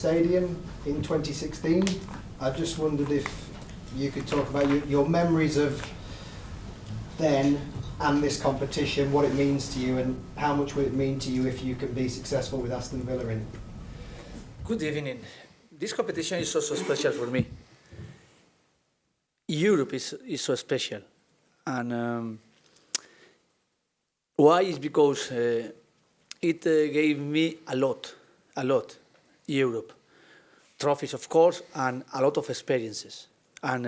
Stadium in 2016. I just wondered if you could talk about your memories of then and this competition, what it means to you, and how much would it mean to you if you can be successful with Aston Villa in it? Good evening. This competition is also special for me. Europe is so special. And why is because it gave me a lot, Europe. Trophies, of course, and a lot of experiences. And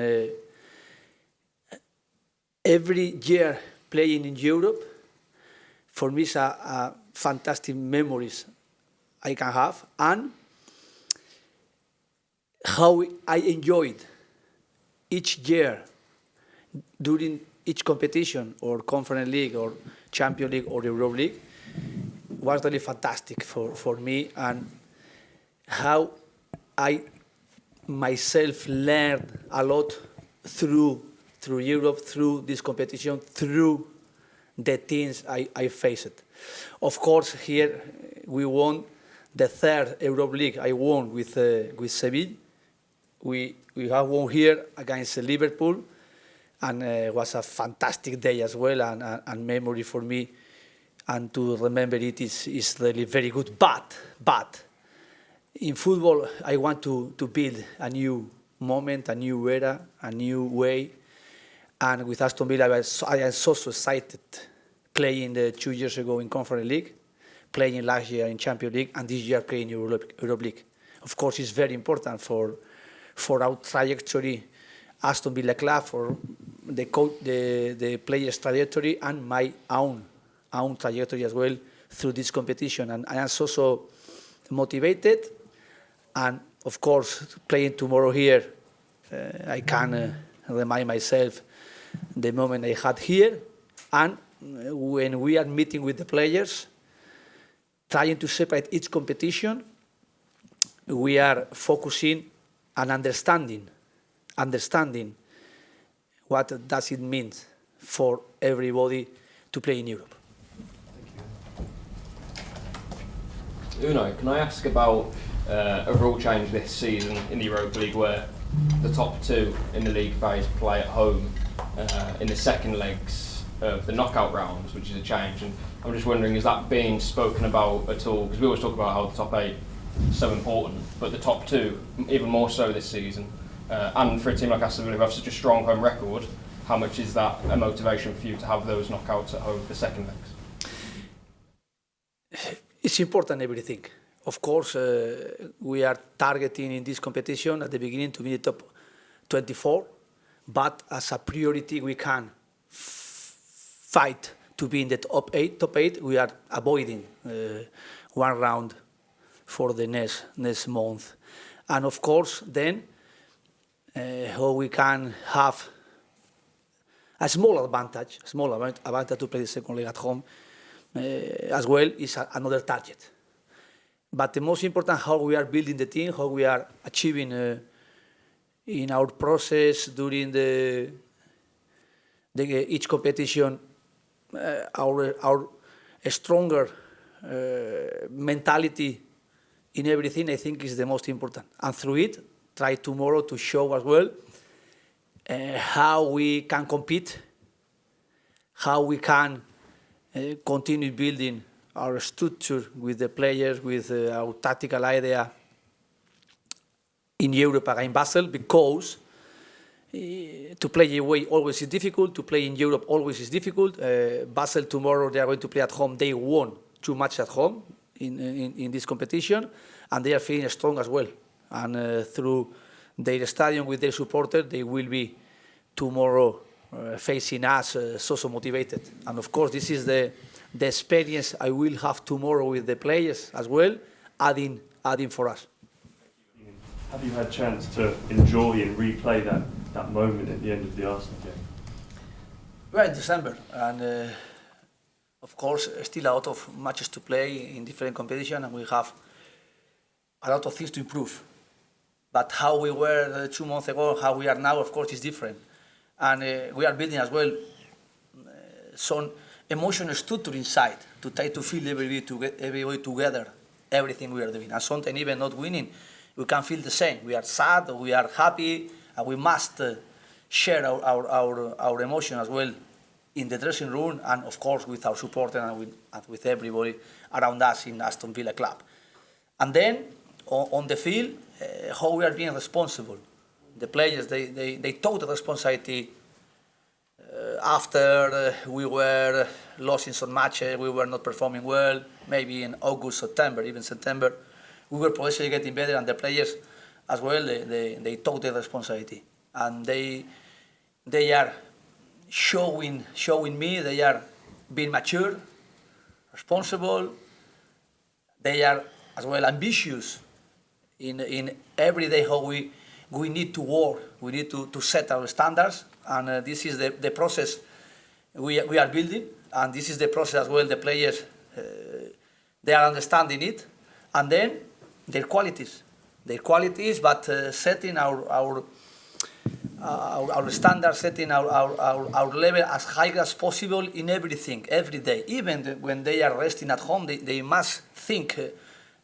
every year playing in Europe, for me, is a fantastic memories I can have, and how I enjoyed each year during each competition, or Conference League, or Champions League, or Europa League, was really fantastic for me, and how I myself learned a lot through Europe, through this competition, through the teams I faced. Of course, here we won the third Europa League. I won with Sevilla. We have won here against Liverpool, and it was a fantastic day as well, and memory for me, and to remember it is really very good. But in football, I want to build a new moment, a new era, a new way. And with Aston Villa, I am so excited playing 2 years ago in Conference League, playing last year in Champions League, and this year playing Europa League. Of course, it's very important for our trajectory, Aston Villa club, for the players' trajectory, and my own trajectory as well through this competition. And I am so motivated. And of course, playing tomorrow here, I can remind myself the moment I had here, and when we are meeting with the players, trying to separate each competition, we are focusing on understanding what does it mean for everybody to play in Europe. Unai, can I ask about a rule change this season in the Europa League where the top two in the league phase play at home in the second legs of the knockout rounds, which is a change, and I'm just wondering, is that being spoken about at all? Because we always talk about how the top eight is so important, but the top two even more so this season, and for a team like Aston Villa who have such a strong home record, how much is that a motivation for you to have those knockouts at home, the second legs? It's important, everything. Of course, we are targeting in this competition at the beginning to be the top 24, but as a priority, we can fight to be in the top eight. We are avoiding one round for the next month. And of course, then, how we can have a small advantage to play the second leg at home as well is another target. But the most important, how we are building the team, how we are achieving in our process during each competition, our stronger mentality in everything, I think, is the most important. And through it, try tomorrow to show as well how we can compete, how we can continue building our structure with the players, with our tactical idea in Europa against Basel, because to play away always is difficult, to play in Europe always is difficult. Basel tomorrow, they are going to play at home. They won 2 matches at home in this competition, and they are feeling strong as well. And through their stadium with their supporters, they will be tomorrow facing us so motivated. And of course, this is the experience I will have tomorrow with the players as well, adding for us. Have you had a chance to enjoy and replay that moment at the end of the Arsenal game? We're in December, and of course, still a lot of matches to play in different competitions, and we have a lot of things to improve. But how we were 2 months ago, how we are now, of course, is different. And we are building as well some emotional structure inside to try to feel everybody together, everything we are doing. And sometimes even not winning we can feel the same. We are sad, we are happy, and we must share our emotion as well in the dressing room, and of course with our supporters and with everybody around us in Aston Villa club. And then on the field, how we are being responsible. The players, they took the responsibility after we were losing some matches, we were not performing well, maybe in August, September, even September, we were progressively getting better, and the players as well, they took the responsibility. And they are showing me, they are being mature, responsible, they are as well ambitious in every day how we need to work, we need to set our standards, and this is the process we are building, and this is the process as well the players, they are understanding it, and then their qualities, but setting our standards, setting our level as high as possible in everything, every day. Even when they are resting at home, they must think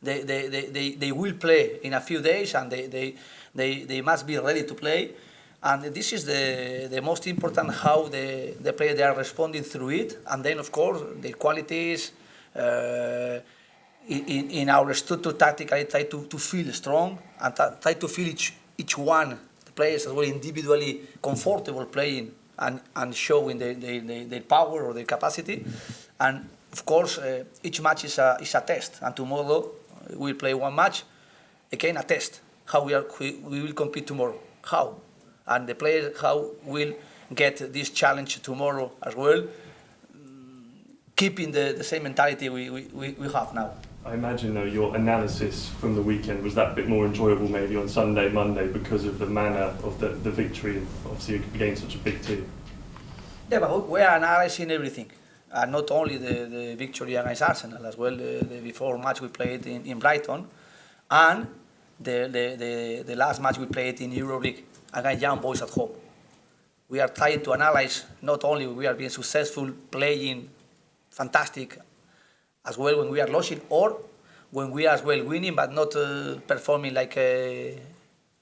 they will play in a few days, and they must be ready to play. And this is the most important, how the players, they are responding through it. And then, of course, the qualities in our structure tactically try to feel strong and try to feel each one, the players as well, individually comfortable playing and showing their power or their capacity. And of course, each match is a test. And tomorrow we'll play one match, again a test. How we will compete tomorrow. How? And the players, how will get this challenge tomorrow as well, keeping the same mentality we have now. I imagine, though, your analysis from the weekend was that bit more enjoyable maybe on Sunday, Monday, because of the manner of the victory, obviously against such a big team. Yeah, but we are analysing everything, and not only the victory against Arsenal, as well the before match we played in Brighton, and the last match we played in Europa League against young boys at home. We are trying to analyse not only we are being successful, playing fantastic, as well when we are losing, or when we are as well winning but not performing like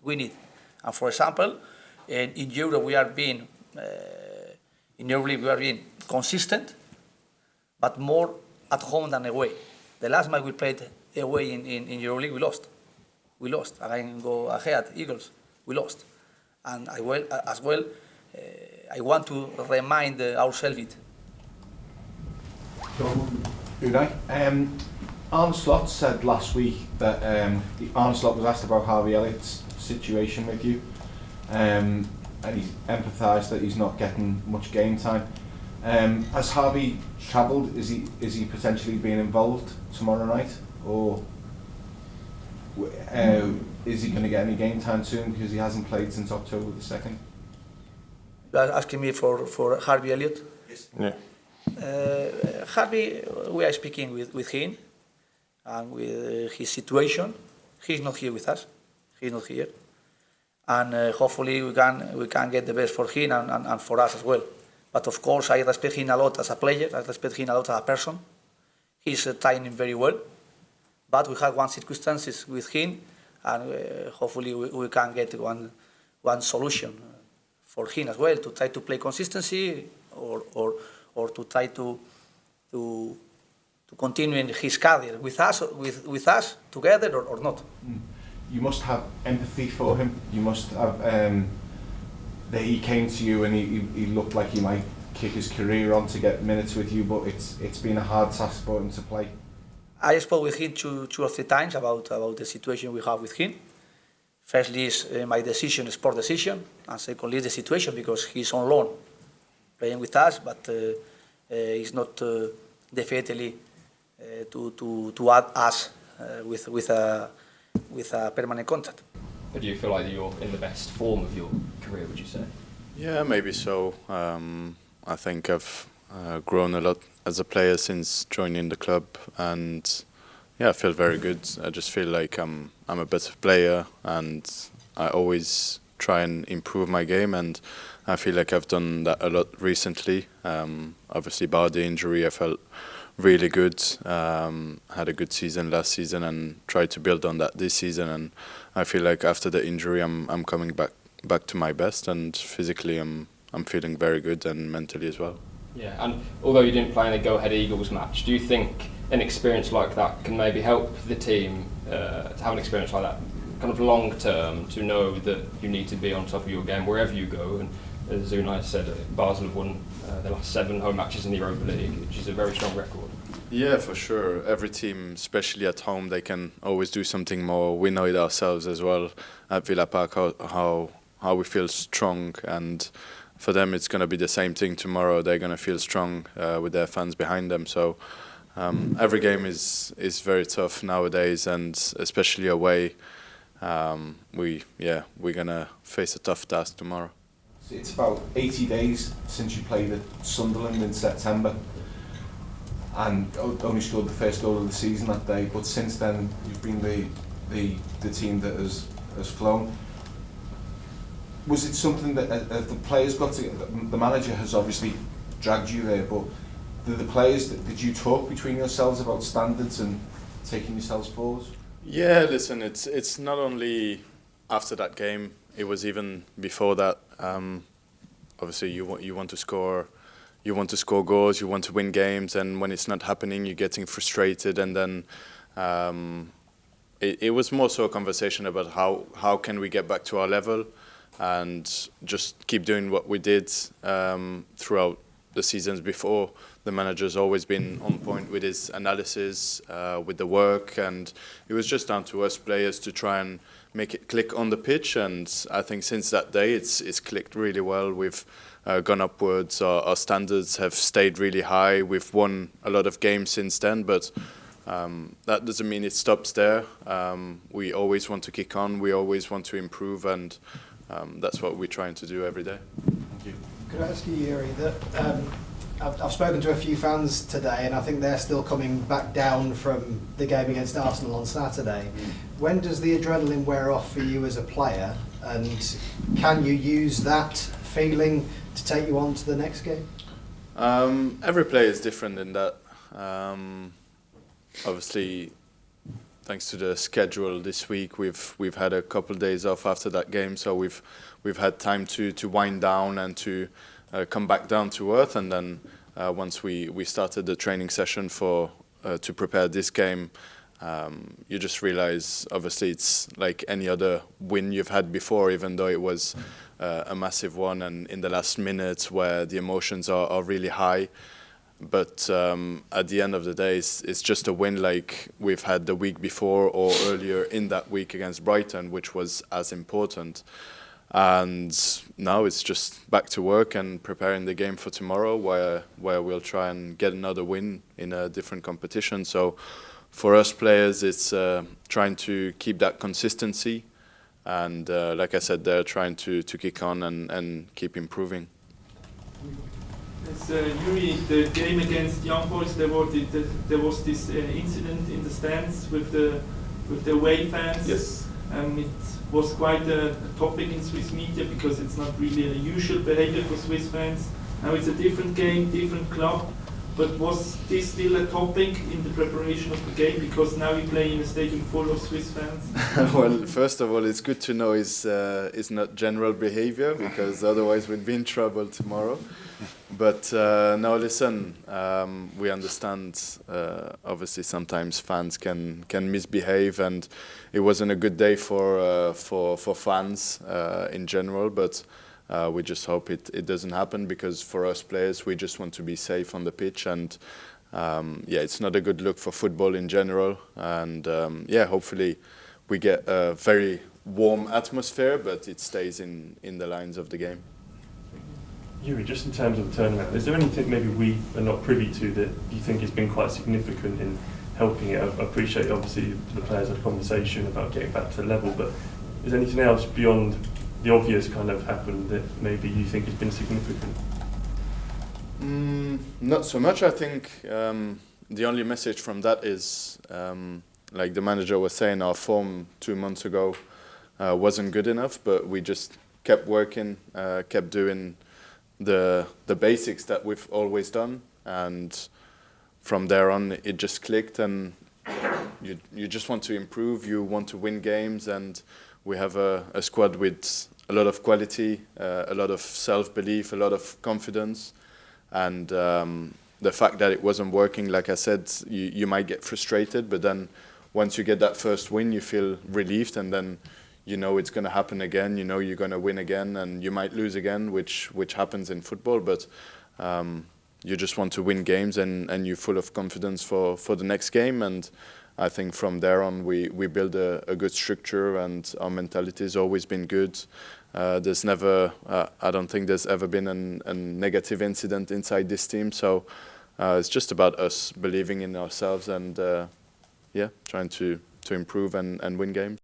we need. And for example, in Euro we are being in Euro League we are being consistent, but more at home than away. The last match we played away in Euro League, we lost. We lost. Again, go ahead, Eagles. We lost. And I want to remind ourselves it. Unai, Arne Slot said last week that Arne Slot was asked about Harvey Elliott's situation with you, and he empathised that he's not getting much game time. Has Harvey travelled? Is he potentially being involved tomorrow night, or is he going to get any game time soon because he hasn't played since October the 2nd? You are asking me for Harvey Elliott? Yes. Yeah. Harvey, we are speaking with him and with his situation. He's not here with us. He's not here, and hopefully we can get the best for him and for us as well. But of course, I respect him a lot as a player. I respect him a lot as a person. He's training very well, but we had one circumstances with him, and hopefully we can get one solution for him as well, to try to play consistency or to try to continue in his career with us together or not. You must have empathy for him. You must have that he came to you and he looked like he might kick his career on to get minutes with you, but it's been a hard task for him to play. I spoke with him two or three times about the situation we have with him. Firstly is my decision, sport decision, and secondly is the situation because he's on loan, playing with us, but he's not definitely to add us with a permanent contract. But do you feel like you're in the best form of your career, would you say? Yeah, maybe so. I think I've grown a lot as a player since joining the club, and yeah, I feel very good. I just feel like I'm a better player, and I always try and improve my game, and I feel like I've done that a lot recently. Obviously, bar the injury, I felt really good. Had a good season last season and tried to build on that this season. And I feel like after the injury, I'm coming back to my best, and physically I'm feeling very good, and mentally as well. Yeah, and although you didn't play in the Go Ahead Eagles match, do you think an experience like that can maybe help the team to have an experience like that, kind of long term, to know that you need to be on top of your game wherever you go? And as Unai said, Basel have won the last 7 home matches in the Europa League, which is a very strong record. Yeah, for sure. Every team, especially at home, they can always do something more. We know it ourselves as well at Villa-Park, how we feel strong, and for them it's going to be the same thing tomorrow. They're going to feel strong with their fans behind them. So every game is very tough nowadays, and especially away. We're going to face a tough task tomorrow. It's about 80 days since you played at Sunderland in September, and only scored the first goal of the season that day. But since then, you've been the team that has flown. Was it something that the players got to? The manager has obviously dragged you there, but the players, did you talk between yourselves about standards and taking yourselves forward? Yeah, listen, it's not only after that game. It was even before that. Obviously, you want to score. You want to score goals. You want to win games, and when it's not happening, you're getting frustrated. And then it was more so a conversation about how can we get back to our level, and just keep doing what we did throughout the seasons before. The manager's always been on point with his analysis, with the work, and it was just down to us players to try and make it click on the pitch. And I think since that day, it's clicked really well. We've gone upwards. Our standards have stayed really high. We've won a lot of games since then, but that doesn't mean it stops there. We always want to kick on. We always want to improve, and that's what we're trying to do every day. Thank you. Could I ask you, Youri, that I've spoken to a few fans today, and I think they're still coming back down from the game against Arsenal on Saturday. When does the adrenaline wear off for you as a player, and can you use that feeling to take you on to the next game? Every player is different in that. Obviously, thanks to the schedule this week, we've had a couple of days off after that game, so we've had time to wind down and to come back down to earth. And then once we started the training session to prepare this game, you just realize, obviously, it's like any other win you've had before, even though it was a massive one and in the last minutes where the emotions are really high. But at the end of the day, it's just a win like we've had the week before or earlier in that week against Brighton, which was as important. And now it's just back to work and preparing the game for tomorrow, where we'll try and get another win in a different competition. So for us players, it's trying to keep that consistency. And like I said, they're trying to kick on and keep improving. Youri, the game against Young Boys, there was this incident in the stands with the away fans. Yes. It was quite a topic in Swiss media because it's not really a usual behavior for Swiss fans. Now it's a different game, different club. But was this still a topic in the preparation of the game? Because now you play in a stadium full of Swiss fans. Well, first of all, it's good to know it's not general behavior, because otherwise we'd be in trouble tomorrow. But no, listen, we understand. Obviously, sometimes fans can misbehave, and it wasn't a good day for fans in general. But we just hope it doesn't happen, because for us players, we just want to be safe on the pitch, and it's not a good look for football in general. And hopefully we get a very warm atmosphere, but it stays in the lines of the game. Youri, just in terms of the tournament, is there anything maybe we are not privy to that you think has been quite significant in helping it? I appreciate, obviously, the players had a conversation about getting back to the level, but is anything else beyond the obvious kind of happened that maybe you think has been significant? Not so much. I think the only message from that is, like the manager was saying, our form 2 months ago wasn't good enough, but we just kept working, kept doing the basics that we've always done, and from there on, it just clicked, and you just want to improve. You want to win games, and we have a squad with a lot of quality, a lot of self-belief, a lot of confidence, and the fact that it wasn't working, like I said, you might get frustrated, but then once you get that first win, you feel relieved, and then you know it's going to happen again. You know you're going to win again, and you might lose again, which happens in football. But you just want to win games, and you're full of confidence for the next game. And I think from there on, we build a good structure, and our mentality has always been good. There's never, I don't think there's ever been a negative incident inside this team. So it's just about us believing in ourselves and trying to improve and win games.